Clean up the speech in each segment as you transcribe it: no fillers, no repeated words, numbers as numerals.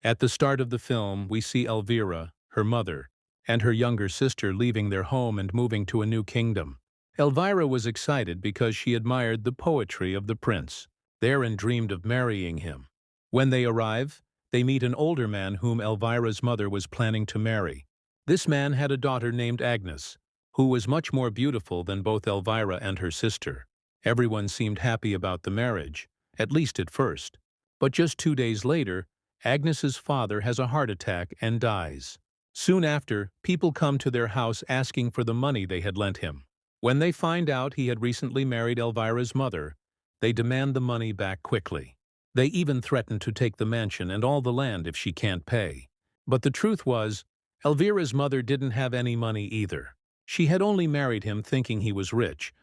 At the start of the film, we see Elvira, her mother, and her younger sister leaving their home and moving to a new kingdom. Elvira was excited because she admired the poetry of the prince there and dreamed of marrying him. When they arrive, they meet an older man whom Elvira's mother was planning to marry. This man had a daughter named Agnes, who was much more beautiful than both Elvira and her sister. Everyone seemed happy about the marriage, at least at first. But just 2 days later, Agnes's father has a heart attack and dies. Soon after, people come to their house asking for the money they had lent him. When they find out he had recently married Elvira's mother, they demand the money back quickly. They even threaten to take the mansion and all the land if she can't pay. But the truth was, Elvira's mother didn't have any money either. She had only married him thinking he was rich,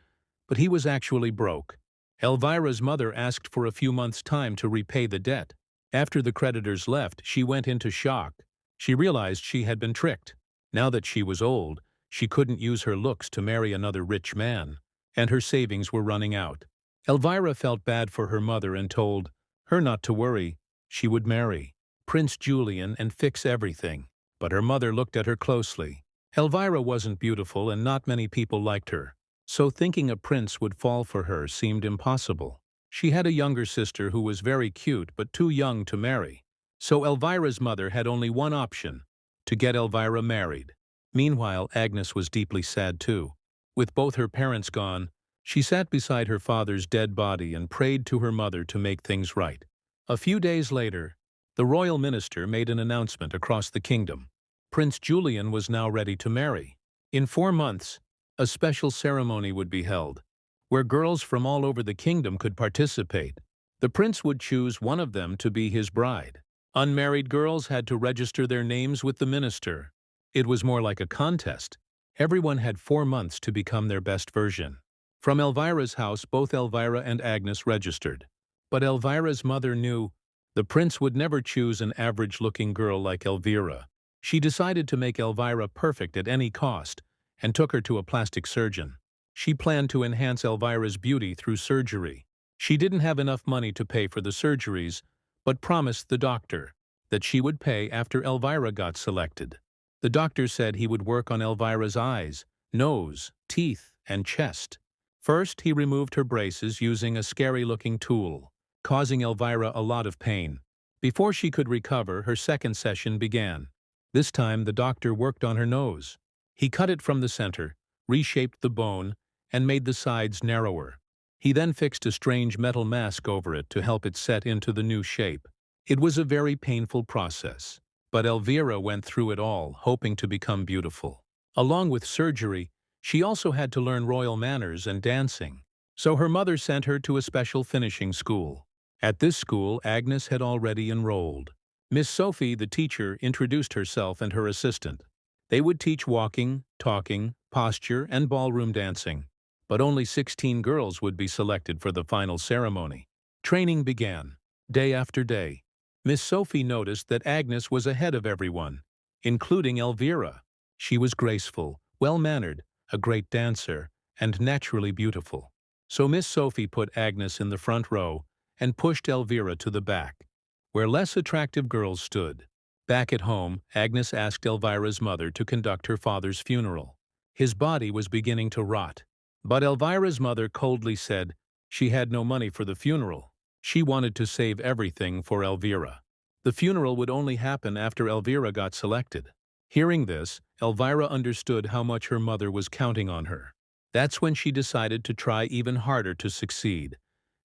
but he was actually broke. Elvira's mother asked for a few months' time to repay the debt. After the creditors left, she went into shock. She realized she had been tricked. Now that she was old, she couldn't use her looks to marry another rich man, and her savings were running out. Elvira felt bad for her mother and told her not to worry. She would marry Prince Julian and fix everything. But her mother looked at her closely. Elvira wasn't beautiful and not many people liked her, so thinking a prince would fall for her seemed impossible. She had a younger sister who was very cute but too young to marry. So Elvira's mother had only one option: to get Elvira married. Meanwhile, Agnes was deeply sad too. With both her parents gone, she sat beside her father's dead body and prayed to her mother to make things right. A few days later, the royal minister made an announcement across the kingdom. Prince Julian was now ready to marry. In 4 months, a special ceremony would be held, where girls from all over the kingdom could participate. The prince would choose one of them to be his bride. Unmarried girls had to register their names with the minister. It was more like a contest. Everyone had 4 months to become their best version. From Elvira's house, both Elvira and Agnes registered. But Elvira's mother knew the prince would never choose an average-looking girl like Elvira. She decided to make Elvira perfect at any cost and took her to a plastic surgeon. She planned to enhance Elvira's beauty through surgery. She didn't have enough money to pay for the surgeries, but promised the doctor that she would pay after Elvira got selected. The doctor said he would work on Elvira's eyes, nose, teeth, and chest. First, he removed her braces using a scary-looking tool, causing Elvira a lot of pain. Before she could recover, her second session began. This time, the doctor worked on her nose. He cut it from the center, reshaped the bone, and made the sides narrower. He then fixed a strange metal mask over it to help it set into the new shape. It was a very painful process, but Elvira went through it all, hoping to become beautiful. Along with surgery, she also had to learn royal manners and dancing. So her mother sent her to a special finishing school. At this school, Agnes had already enrolled. Miss Sophie, the teacher, introduced herself and her assistant. They would teach walking, talking, posture, and ballroom dancing. But only 16 girls would be selected for the final ceremony. Training began. Day after day, Miss Sophie noticed that Agnes was ahead of everyone, including Elvira. She was graceful, well-mannered, a great dancer, and naturally beautiful. So Miss Sophie put Agnes in the front row and pushed Elvira to the back, where less attractive girls stood. Back at home, Agnes asked Elvira's mother to conduct her father's funeral. His body was beginning to rot. But Elvira's mother coldly said she had no money for the funeral. She wanted to save everything for Elvira. The funeral would only happen after Elvira got selected. Hearing this, Elvira understood how much her mother was counting on her. That's when she decided to try even harder to succeed,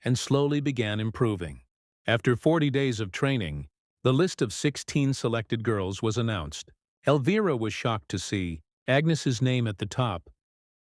and slowly began improving. After 40 days of training, the list of 16 selected girls was announced. Elvira was shocked to see Agnes's name at the top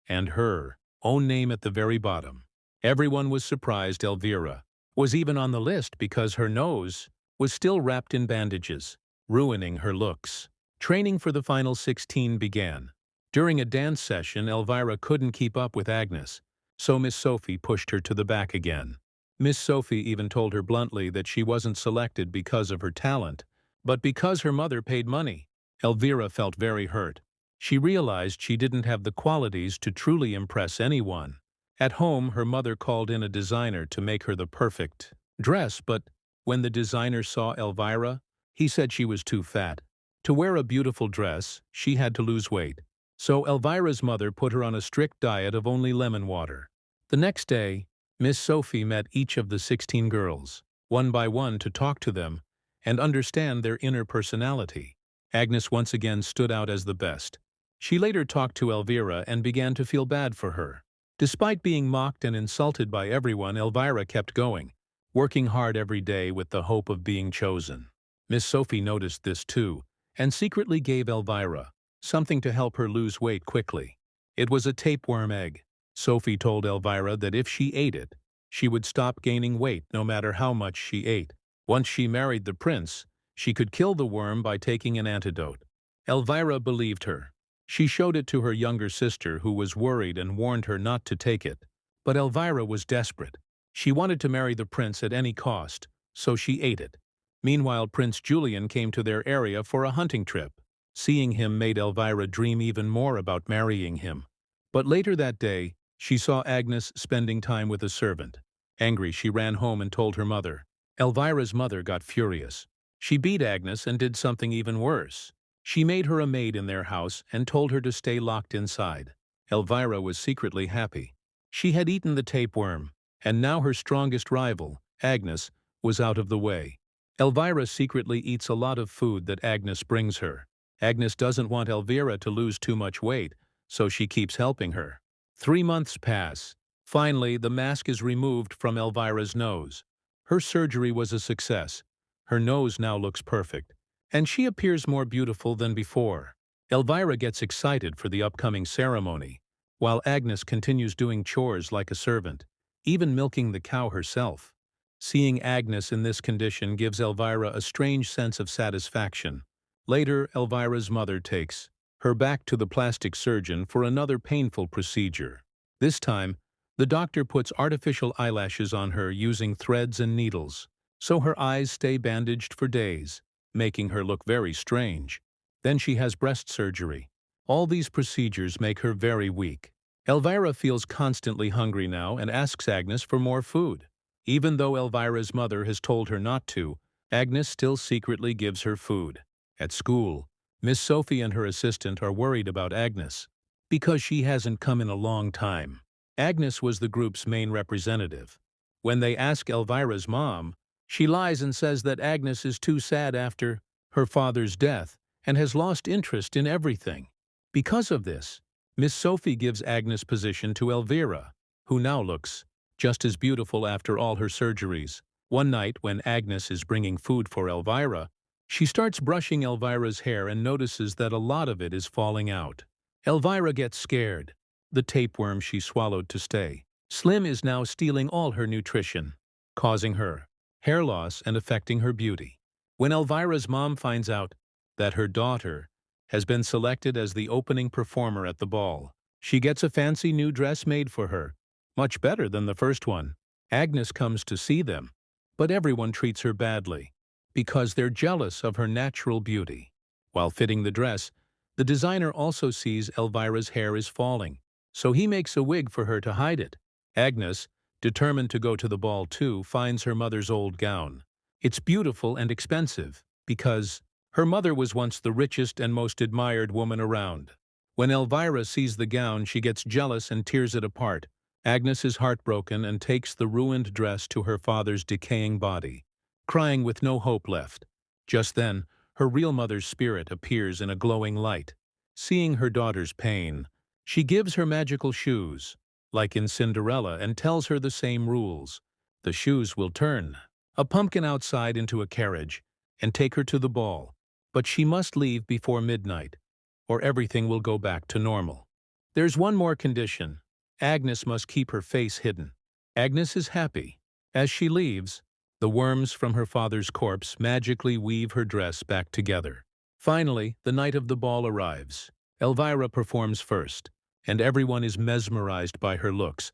and her own name at the very bottom. Everyone was surprised Elvira was even on the list because her nose was still wrapped in bandages, ruining her looks. Training for the final 16 began. During a dance session, Elvira couldn't keep up with Agnes, so Miss Sophie pushed her to the back again. Miss Sophie even told her bluntly that she wasn't selected because of her talent, but because her mother paid money. Elvira felt very hurt. She realized she didn't have the qualities to truly impress anyone. At home, her mother called in a designer to make her the perfect dress, but when the designer saw Elvira, He said she was too fat. To wear a beautiful dress, she had to lose weight. So Elvira's mother put her on a strict diet of only lemon water. The next day, Miss Sophie met each of the 16 girls, one by one, to talk to them and understand their inner personality. Agnes once again stood out as the best. She later talked to Elvira and began to feel bad for her. Despite being mocked and insulted by everyone, Elvira kept going, working hard every day with the hope of being chosen. Miss Sophie noticed this too, and secretly gave Elvira something to help her lose weight quickly. It was a tapeworm egg. Sophie told Elvira that if she ate it, she would stop gaining weight no matter how much she ate. Once she married the prince, she could kill the worm by taking an antidote. Elvira believed her. She showed it to her younger sister, who was worried and warned her not to take it. But Elvira was desperate. She wanted to marry the prince at any cost, so she ate it. Meanwhile, Prince Julian came to their area for a hunting trip. Seeing him made Elvira dream even more about marrying him. But later that day, she saw Agnes spending time with a servant. Angry, she ran home and told her mother. Elvira's mother got furious. She beat Agnes and did something even worse. She made her a maid in their house and told her to stay locked inside. Elvira was secretly happy. She had eaten the tapeworm, and now her strongest rival, Agnes, was out of the way. Elvira secretly eats a lot of food that Agnes brings her. Agnes doesn't want Elvira to lose too much weight, so she keeps helping her. 3 months pass. Finally, the mask is removed from Elvira's nose. Her surgery was a success. Her nose now looks perfect, and she appears more beautiful than before. Elvira gets excited for the upcoming ceremony, while Agnes continues doing chores like a servant, even milking the cow herself. Seeing Agnes in this condition gives Elvira a strange sense of satisfaction. Later, Elvira's mother takes her back to the plastic surgeon for another painful procedure. This time, the doctor puts artificial eyelashes on her using threads and needles, so her eyes stay bandaged for days, making her look very strange. Then she has breast surgery. All these procedures make her very weak. Elvira feels constantly hungry now and asks Agnes for more food. Even though Elvira's mother has told her not to, Agnes still secretly gives her food. At school, Miss Sophie and her assistant are worried about Agnes, because she hasn't come in a long time. Agnes was the group's main representative. When they ask Elvira's mom, she lies and says that Agnes is too sad after her father's death and has lost interest in everything. Because of this, Miss Sophie gives Agnes' position to Elvira, who now looks just as beautiful after all her surgeries. One night, when Agnes is bringing food for Elvira, she starts brushing Elvira's hair and notices that a lot of it is falling out. Elvira gets scared. The tapeworm she swallowed to stay slim is now stealing all her nutrition, causing her hair loss and affecting her beauty. When Elvira's mom finds out that her daughter has been selected as the opening performer at the ball, she gets a fancy new dress made for her, much better than the first one. Agnes comes to see them, but everyone treats her badly, because they're jealous of her natural beauty. While fitting the dress, the designer also sees Elvira's hair is falling, so he makes a wig for her to hide it. Agnes, determined to go to the ball too, finds her mother's old gown. It's beautiful and expensive, because her mother was once the richest and most admired woman around. When Elvira sees the gown, she gets jealous and tears it apart. Agnes is heartbroken and takes the ruined dress to her father's decaying body, crying with no hope left. Just then, her real mother's spirit appears in a glowing light. Seeing her daughter's pain, she gives her magical shoes, like in Cinderella, and tells her the same rules. The shoes will turn a pumpkin outside into a carriage and take her to the ball, but she must leave before midnight, or everything will go back to normal. There's one more condition. Agnes must keep her face hidden. Agnes is happy. As she leaves, the worms from her father's corpse magically weave her dress back together. Finally, the night of the ball arrives. Elvira performs first, and everyone is mesmerized by her looks,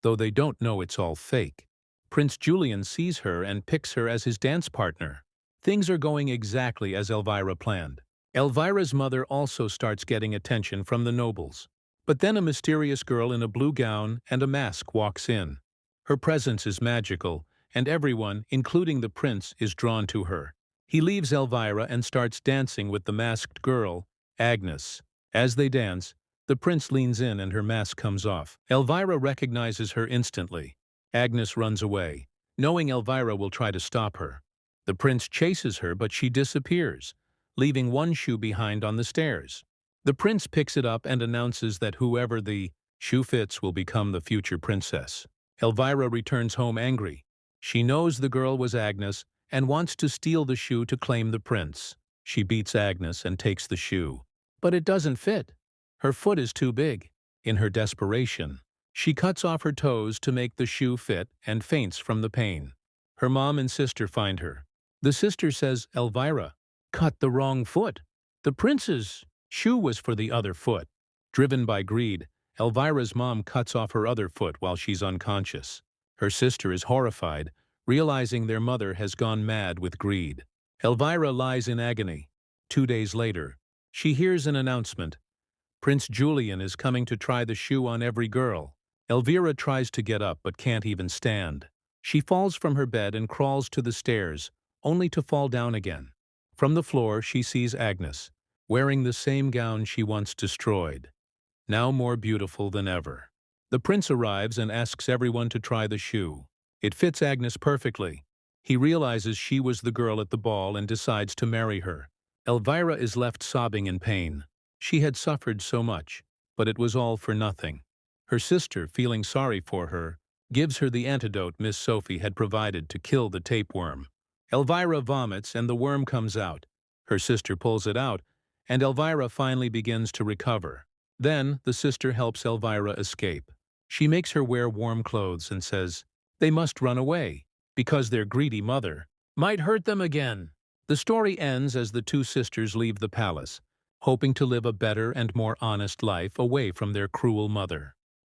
though they don't know it's all fake. Prince Julian sees her and picks her as his dance partner. Things are going exactly as Elvira planned. Elvira's mother also starts getting attention from the nobles. But then a mysterious girl in a blue gown and a mask walks in. Her presence is magical, and everyone, including the prince, is drawn to her. He leaves Elvira and starts dancing with the masked girl, Agnes. As they dance, the prince leans in and her mask comes off. Elvira recognizes her instantly. Agnes runs away, knowing Elvira will try to stop her. The prince chases her, but she disappears, leaving one shoe behind on the stairs. The prince picks it up and announces that whoever the shoe fits will become the future princess. Elvira returns home angry. She knows the girl was Agnes and wants to steal the shoe to claim the prince. She beats Agnes and takes the shoe. But it doesn't fit. Her foot is too big. In her desperation, she cuts off her toes to make the shoe fit and faints from the pain. Her mom and sister find her. The sister says, "Elvira cut the wrong foot. The prince's shoe was for the other foot." Driven by greed, Elvira's mom cuts off her other foot while she's unconscious. Her sister is horrified, realizing their mother has gone mad with greed. Elvira lies in agony. 2 days later, she hears an announcement. Prince Julian is coming to try the shoe on every girl. Elvira tries to get up but can't even stand. She falls from her bed and crawls to the stairs, only to fall down again. From the floor, she sees Agnes, wearing the same gown she once destroyed, now more beautiful than ever. The prince arrives and asks everyone to try the shoe. It fits Agnes perfectly. He realizes she was the girl at the ball and decides to marry her. Elvira is left sobbing in pain. She had suffered so much, but it was all for nothing. Her sister, feeling sorry for her, gives her the antidote Miss Sophie had provided to kill the tapeworm. Elvira vomits and the worm comes out. Her sister pulls it out, and Elvira finally begins to recover. Then, the sister helps Elvira escape. She makes her wear warm clothes and says they must run away, because their greedy mother might hurt them again. The story ends as the two sisters leave the palace, hoping to live a better and more honest life away from their cruel mother.